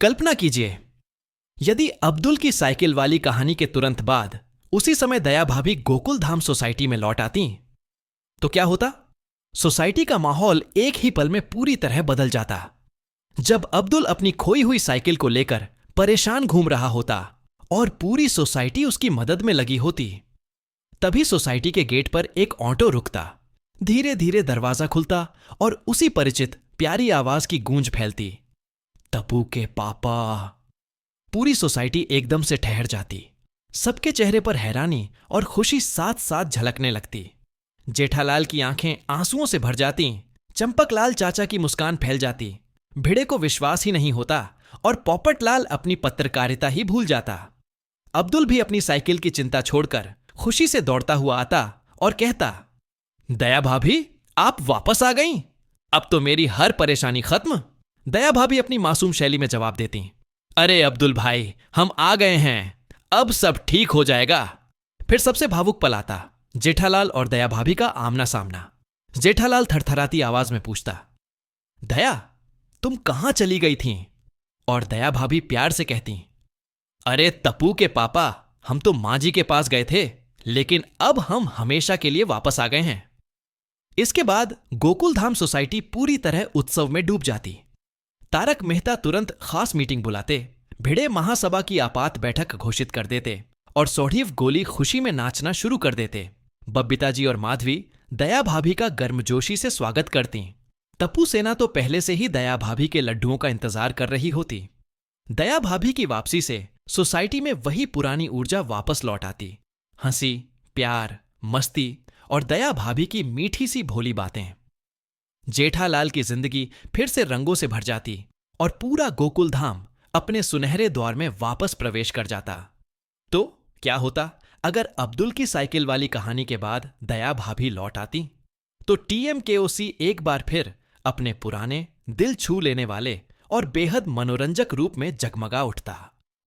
कल्पना कीजिए, यदि अब्दुल की साइकिल वाली कहानी के तुरंत बाद उसी समय दया भाभी गोकुल धाम सोसाइटी में लौट आती, तो क्या होता? सोसाइटी का माहौल एक ही पल में पूरी तरह बदल जाता। जब अब्दुल अपनी खोई हुई साइकिल को लेकर परेशान घूम रहा होता और पूरी सोसाइटी उसकी मदद में लगी होती, तभी सोसाइटी के गेट पर एक ऑटो रुकता। धीरे धीरे दरवाजा खुलता और उसी परिचित प्यारी आवाज की गूंज फैलती, तपू के पापा। पूरी सोसाइटी एकदम से ठहर जाती। सबके चेहरे पर हैरानी और खुशी साथ साथ झलकने लगती। जेठालाल की आंखें आंसुओं से भर जाती। चंपकलाल चाचा की मुस्कान फैल जाती। भिड़े को विश्वास ही नहीं होता और पोपटलाल अपनी पत्रकारिता ही भूल जाता। अब्दुल भी अपनी साइकिल की चिंता छोड़कर खुशी से दौड़ता हुआ आता और कहता, दया भाभी, आप वापस आ गईं? अब तो मेरी हर परेशानी खत्म। दया भाभी अपनी मासूम शैली में जवाब देती, अरे अब्दुल भाई, हम आ गए हैं, अब सब ठीक हो जाएगा। फिर सबसे भावुक पल आता, जेठालाल और दया भाभी का आमना सामना। जेठालाल थरथराती आवाज में पूछता, दया, तुम कहां चली गई थीं? और दया भाभी प्यार से कहती, अरे तपू के पापा, हम तो मां जी के पास गए थे, लेकिन अब हम हमेशा के लिए वापस आ गए हैं। इसके बाद गोकुल धाम सोसाइटी पूरी तरह उत्सव में डूब जाती। तारक मेहता तुरंत खास मीटिंग बुलाते, भिड़े महासभा की आपात बैठक घोषित कर देते और सोढ़ीव गोली खुशी में नाचना शुरू कर देते। बब्बिता जी और माधवी दया भाभी का गर्मजोशी से स्वागत करती। तप्पू सेना तो पहले से ही दया भाभी के लड्डुओं का इंतजार कर रही होती। दया भाभी की वापसी से सोसाइटी में वही पुरानी ऊर्जा वापस लौट आती। हंसी, प्यार, मस्ती और दया भाभी की मीठी सी भोली बातें। जेठालाल की जिंदगी फिर से रंगों से भर जाती और पूरा गोकुल धाम अपने सुनहरे दौर में वापस प्रवेश कर जाता। तो क्या होता अगर अब्दुल की साइकिल वाली कहानी के बाद दया भाभी लौट आती? तो TMKOC एक बार फिर अपने पुराने, दिल छू लेने वाले और बेहद मनोरंजक रूप में जगमगा उठता।